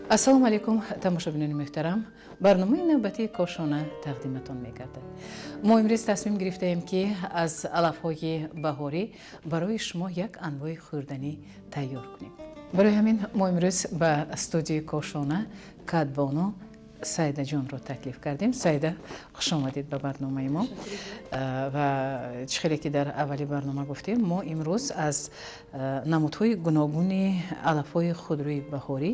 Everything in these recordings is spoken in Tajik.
ассалому алайкум тамошобинони муҳтарам. барномаи навбатии кошона тақдиматон мегардад. мо имрӯз тасмим гирифтаем ки аз алафҳои баҳорӣ барои шумо як анвои хӯрданӣ тайёр кунем. барои ҳамин мо имрӯз ба студияи кошона кадбону саидаҷонро таклиф кардем. саида, хуш омадед ба барномаи мо. ва чӣ хеле ки дар аввали барнома гуфтем, мо имрӯз аз намудҳои гуногуни алафҳои худрӯи баҳорӣ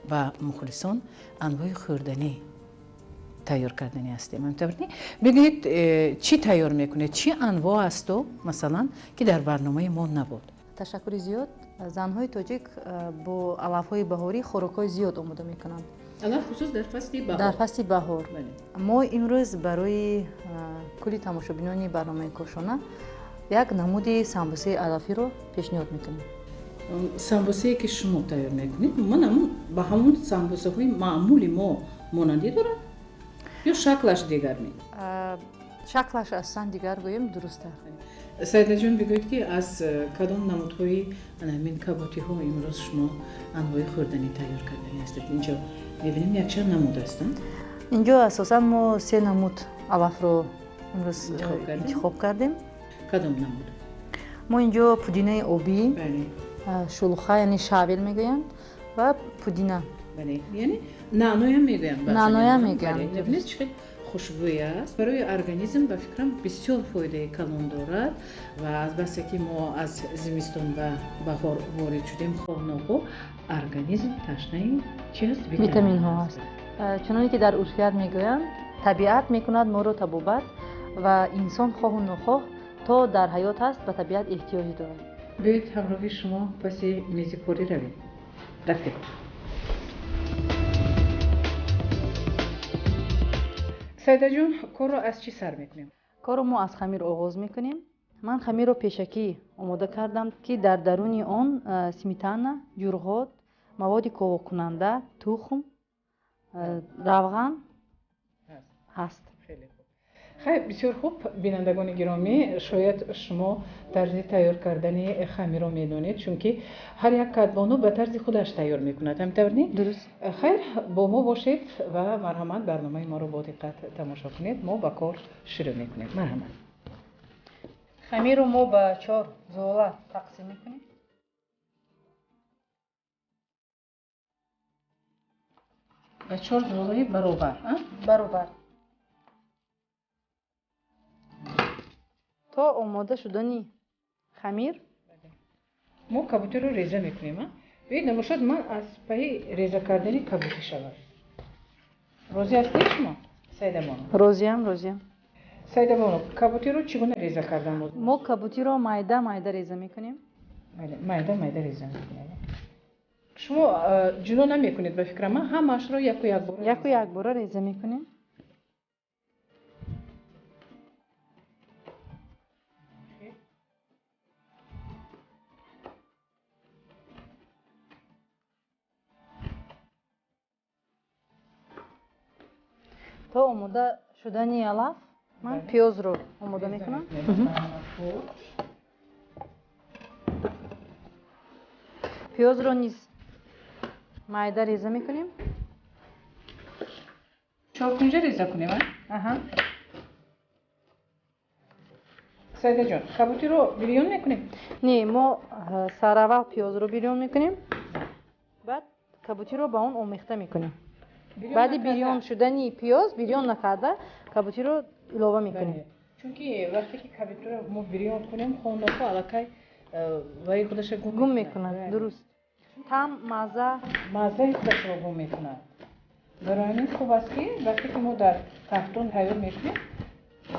ба мухлисон анвои хӯрданӣ тайёр кардани ҳастем. бигӯед, чӣ тайёр мекунед, чӣ анвоъ асту масалан ки дар барномаи мо набуд? ташаккури зиёд. Занҳои тоҷик бо алафҳои баҳорӣ хӯрокҳои зиёд омода мекунанд. алаф хусус дар фасли баҳор. Дар фасли баҳор. Мо имрӯз барои кулли тамошобинони барномаи кошона як намуди самбусаи алафиро пешниҳод мекунем. самбусае ки шумо тайёр мекунед, ман ба ҳамон самбусаҳои маъмули мо монандӣ дорад ё шаклаш дигар мед? Шаклаш асlan дигар гӯем дурустар. саидаҷон, бигӯед ки аз кадом намудҳои ҳамин кабутиҳо имрӯз шумо анвои хӯрданӣ тайёр кардани ҳастед? инҷо мебинем якчанд намуд ҳастанд. Инҷо асосан мо се намуд алафро имрӯз интихоб кардем. кадом намуд? мо инҷо пудинаи обӣ, шулха яъне шавел мегӯянд ва пудина. яъне наъноям мегӯянд. наъноям мегӯянд. бибинед чӣ хел хушбӯй аст. барои организм ба фикрам бисёр фоидаи калон дорад ва албатта ки мо аз зимистон ба баҳор ворид шудем, хоҳ нохоҳ организм ташнаи чи аст? витаминҳо аст. чуноне ки дар урфият мегӯянд, табиат мекунад моро табобат ва инсон хоҳу нохоҳ то дар ҳаёт аст ба табиат эҳтиёҷ дорад. биёед ҳамроҳи шумо паси мези корӣ равем. рафтем. саидаҷон, корро аз чӣ сар мекунем? корро мо аз хамир оғоз мекунем. ман хамирро пешакӣ омода кардам ки дар даруни он сметана, ҷурғот, маводи ковокунанда, тухм, равған ҳаст. хайр, бисёр хуб. бинандагони гиромӣ, шояд шумо тарзи тайёр кардани хамирро медонед, чунки ҳар як кадбону ба тарзи худаш тайёр мекунад. ҳамин дуруст. хайр, бо мо бошед ва марҳамат, барномаи моро бо диққат тамошо кунед. мо ба кор шурӯъ мекунем. марҳамат. хамирро мо ба 4 зола тақсим мекунем. ба 4 золаи баробар. баробар. то омода шудани хамир мо кабутиро реза мекунем. беед, набошад ман аз паи реза кардани кабутӣ шавад. розӣ ҳастед шумо? саидабоно. розиям. саидабоно, кабутиро чӣ гуна реза кардан лозим? мо кабутиро майда реза мекунем. майда реза мекунем. шумо ҷудо намекунед ба фикрам? ҳамаашро яку якбора реза мекунем. то омода шудани алаф ман пиёзро омода мекунам. пиёзро низ майда реза мекунем. чоркунҷа реза кунем? саидаҷон, кабутиро бирён мекунем? не, мо сараввал пиёзро бирён мекунем. баъд кабутиро ба он омехта мекунем. баъди бирён шудани пиёз, бирён накарда кабутиро илова мекунем. чунки вақте ки кабутиро мо бирён кунем, хоҳ нохоҳ аллакай ваи худаша гум мекунад. дуруст. там маззаи худашро гум мекунад. барои ҳамин хуб аст ки вақте ки мо дар тафтон тайёр мекунем,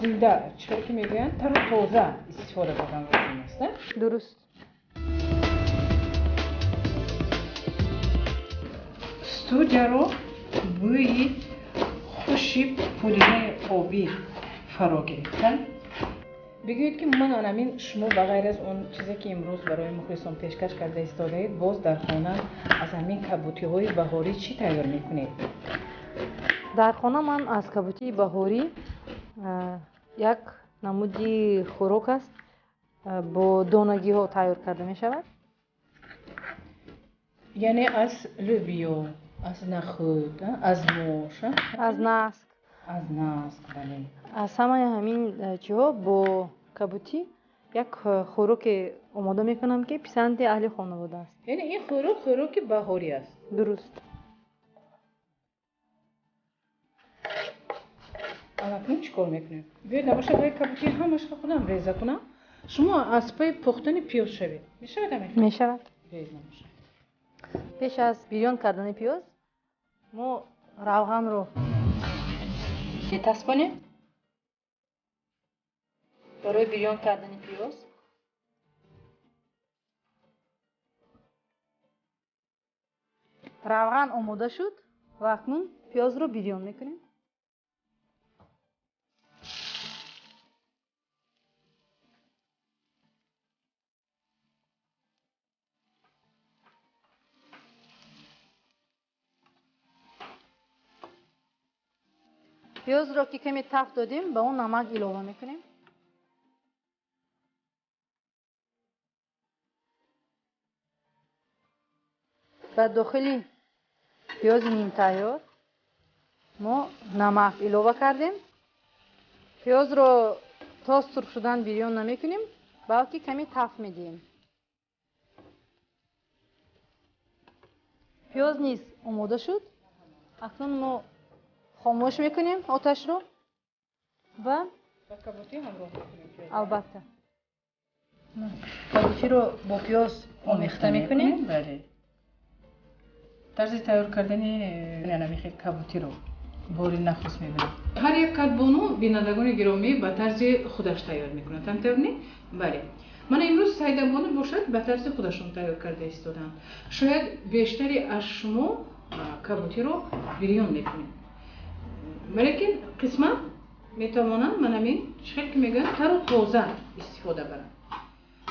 зинда, чӣ хеле ки мегӯянд, тару тоза истифода кардан лозим аст. дуруст. студияро бӯи хуши пудинаи обӣ фаро гирифта. бигӯед ки манамин шумо ба ғайр аз он чизе ки имрӯз барои мухлисон пешкаш карда истодаед, боз дар хона аз ҳамин кабутиҳои баҳорӣ чӣ тайёр мекунед? дар хона ман аз кабутии баҳорӣ як намуди хӯрок аст, бо донагиҳо тайёр карда мешавад. яъне аз лӯбиё, аз нахӯд, аз мош, аз наск, аз наск, бале. аз ҳамаи ҳамин чиҳо бо кабутӣ як хӯроке омода мекунам ки писанди аҳли хонавода аст. яъне ин хӯрок хӯроки баҳорӣ аст. дуруст. алакнун чӣ кор мекунем? биёед намоша баи кабутӣ ҳамаша худам реза кунам. шумо аз паи пухтани пиёз шавед. мешавад ҳамин? мешавад. биёед намоша. пеш аз бирён кардани пиёз мо равғанро метаспонем. барои бирён кардани пиёз равған омода шуд ва акнун пиёзро бирён мекунем. пиёзро ки каме тафт додем ба он намак илова мекунем. ба дохили пиёзи нимтайёр мо намак илова кардем. пиёзро то сурх шудан бирён намекунем, балки каме тафт медиҳем. пиёз низ омода шуд. акнун мо хомӯш мекунем оташро ва кабутӣ ҳамроҳ мекунем. албатта кабутиро бо пиёз омехта мекунем. бале. тарзи тайёр кардани намихел кабутиро бори нахуст мебинем. ҳар як кадбону бинандагони гиромӣ ба тарзи худаш тайёр мекунад. ҳамтавни? бале. мана имрӯз сайдабони бошад ба тарзи худашон тайёр карда истоданд. шояд бештари аз шумо кабутиро бирён мекунем. валекин қисман метавонанд манамин чихел ки мегӯянд тару тоза истифода баранд.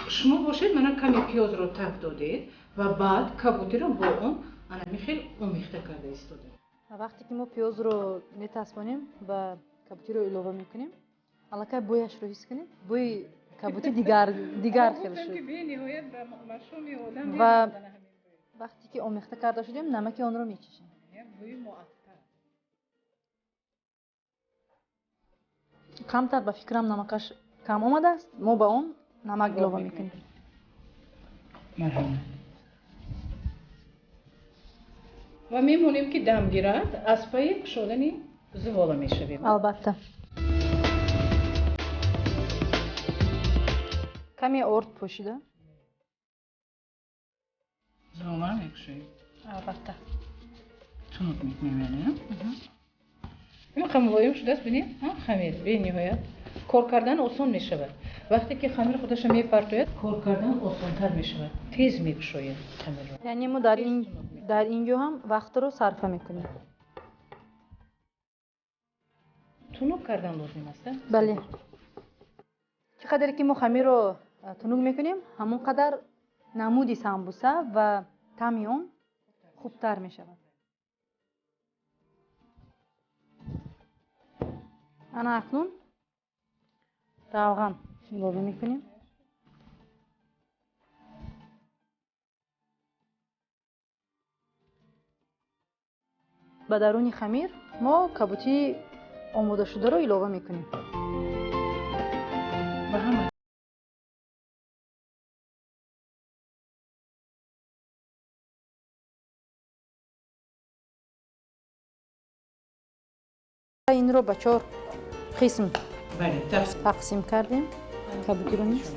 шумо бошед мана каме пиёзро тафт додед ва баъд кабутиро бо он анамихел омехта карда истодед. вақте ки мо пиёзро метаспонем ва кабутиро илова мекунем, аллакай бӯяшро ҳис кунед. бӯи кабутӣ дигар хел шуд. ва вақте ки омехта карда шудем, намаки онро мечишем. камтар ба фикрам намакаш кам омадааст. мо ба он намак илова мекунем. марҳамат. ва мемонем ки дам гирад, аз паи кушодани зувола мешавем. албатта каме орд пошида зувола мекушоем. албатта тунук мекунем яъне. ин хамирвоим шудааст. бинед хамир бениҳоят кор кардан осон мешавад. вақте ки хамир худашро мепартояд, кор кардан осонтар мешавад. тез мекушояд хамирро. яъне мо дар ин ҷо ҳам вақтро сарфа мекунем. тунук кардан лозим аст. бале. чӣ қадре ки мо хамирро тунук мекунем, ҳамон қадар намуди самбуса ва таъми он хубтар мешавад. ана акнун равған илова мекунем. ба даруни хамир мо кабутии омодашударо илова мекунем. ба ҳама инро ба 4 қисм бале тақсим кардем. кабутиро низ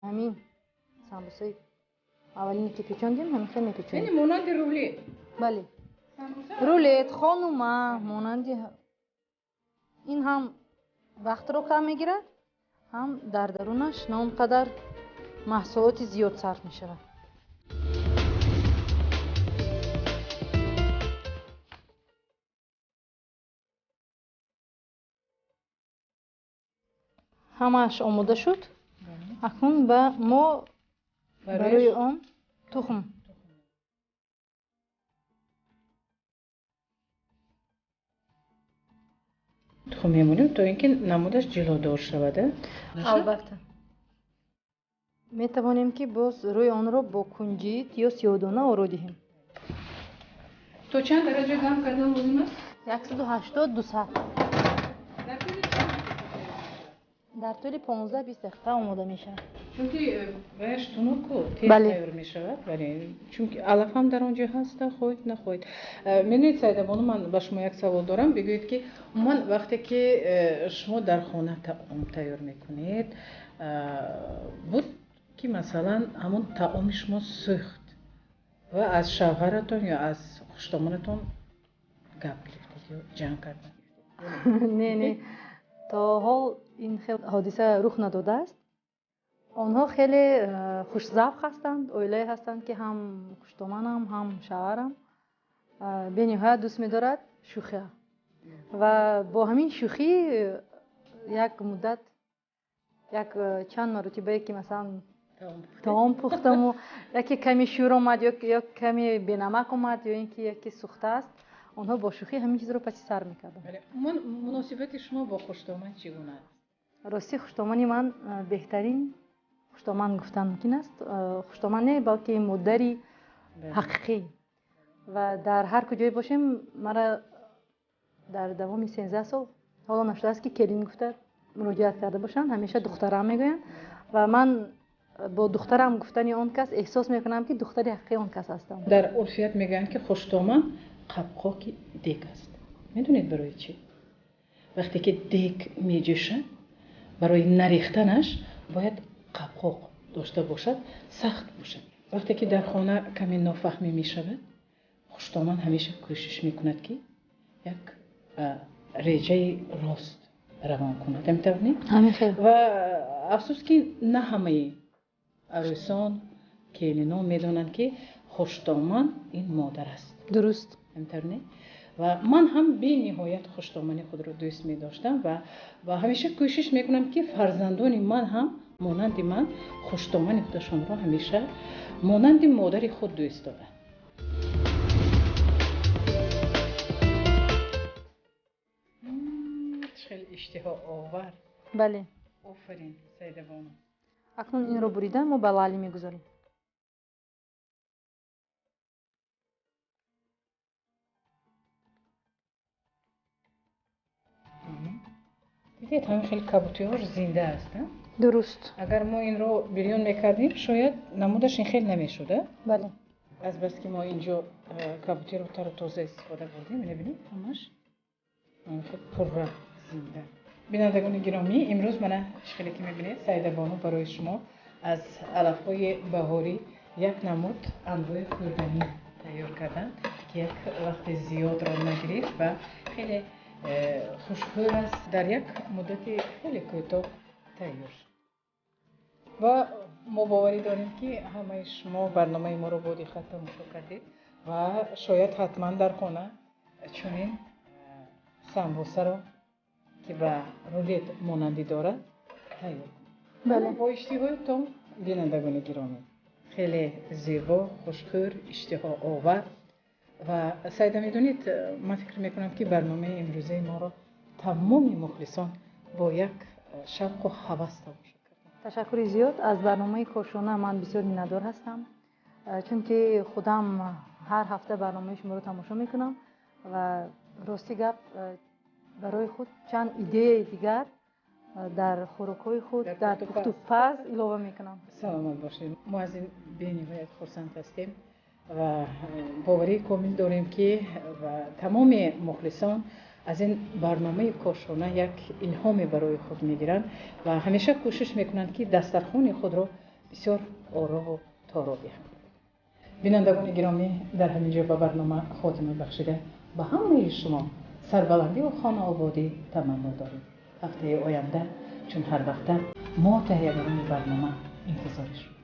ҳамин самбусаи аввалине ки печондем ҳамин хел мепечонем. یعنی مانند رولی. бале рулет хонума монанди ин ҳам вақтро кам мегирад ҳам дар дарунаш на он қадар маҳсулоти зиёд сарф мешавад. ҳамааш омода шуд. акнун ба мо барои он тухм тухм мемонем то ин ки намудаш ҷилодор шавад. албатта метавонем ки боз рӯи онро бо кунҷид ё сиёҳдона оро диҳем. то чанд дараҷа гарм кардан лозим аст? 180-200 дар тӯли 15-20 дақиқа омода мешавад. чунки ваяш тунуку тез Бале. тайёр мешавад. бале чунки алаф ҳам дар он ҷо ҳаста хоҳед нахоҳед. меноед саидабону ман ба шумо як савол дорам. бигӯед ки умуман вақте ки шумо дар хона таом тайёр мекунед буд ки масалан ҳамон таоми шумо сӯхт ва аз шавҳаратон ё аз хуштомонатон гап гирифтед ё ҷанг кардан? не то ҳол ин хел ҳодиса рух надодааст. онҳо хеле хушзавқ ҳастанд, оилае ҳастанд ки ҳам хуштоманам ҳам шавҳарам бениҳоят дӯст медорад шӯхия ва бо ҳамин шӯхӣ як муддат як чанд маротибае ки масалан таом пухтаму яке каме шӯр омад ё каме бенамак омад ё ин ки яке сӯхтааст онҳо бо шӯхӣ ҳамин чизро паси сар мекарданд. умуман муносибати шумо бо хуштоман чӣ гуна аст? рости хуштомани ман беҳтарин хуштоман гуфтан мумкин аст. хуштоман не балки модари ҳақиқӣ ва дар ҳар куҷое бошем мара дар давоми 13 сол ҳоло нашудааст ки келин гуфта муроҷиат карда бошанд ҳамеша духтарам мегӯянд ва ман бо духтарам гуфтани он кас эҳсос мекунам ки духтари ҳақиқии он кас ҳастам. дар урфият мегӯянд ки хуштоман қапқоки дек аст. медонед барои чӣ? вақте ки дек меҷӯшад барои нарехтанаш бояд қапқоқ дошта бошад, сахт бошад. вақте ки дар хона каме нофаҳмӣ мешавад хуштоман ҳамеша кӯшиш мекунад ки як реҷаи рост равон кунад. метавонед? ва афсӯс ки на ҳамаи арӯсон келинон медонанд ки хуштоман ин модар аст. дуруст. метавонед? ва ман ҳам бениҳоят хуштомани худро дӯст медоштам ва ҳамеша кӯшиш мекунам ки фарзандони ман ҳам монанди ман хуштомани худашонро ҳамеша монанди модари худ дӯст доранд. хеле иштиҳоовар. бале офарин саидабону. акнун инро бурида мо ба лали мегузорем. дидед ҳамин хеле кабутиҳош зинда аст. дуруст. агар мо инро бирён мекардем шояд намудаш ин хел намешуда. бале азбаски мо инҷо кабутиро тару тоза истифода бурдем. мебинед ҳамаш хеле пурра зинда. бинандагони гиромӣ имрӯз мана ишхеле ки мебинед саидабону барои шумо аз алафҳои баҳорӣ як намуд анвои хӯрданӣ тайёр кардам ки як вақти зиёдро нагирифт ва хеле хушхӯр аст, дар як муддати хеле кӯтоҳ тайёр шуд. ва мо боварӣ дорем ки ҳамаи шумо барномаи моро бо диққат тамошо кардед ва шояд ҳатман дар хона чунин самбусаро ки ба рулет монандӣ дорад тайёр кунед. бо иштиҳоятон бинандагони гиромӣ хеле зебо, хушхӯр, иштиҳоовар ва сайда медонед ман фикр мекунам ки барномаи имрӯзаи моро тамоми мухлисон бо як шавқу ҳавас тамошо карданд. ташаккури зиёд аз барномаи кошона. ман бисёр миннатдор ҳастам чунки худам ҳар ҳафта барномаи шуморо тамошо мекунам ва рости гап барои худ чанд идеяи дигар дар хӯрокҳои худ дар пухтупаз илова мекунам. саломат бошед. мо аз ин бениҳоят хурсанд ҳастем ва боварии комил дорем ки тамоми мухлисон аз ин барномаи кошона як илҳоме барои худ мегиранд ва ҳамеша кӯшиш мекунанд ки дастархони худро بسیار آرام و تارابی هم. بینندگان گرامی، در همینجا به برنامه خاتمه بخشیده به همه شما سربلندی و خانه آبادی تمنا داریم. هفته آینده چون هر وقته ما تهیه برنامه انتظار شما.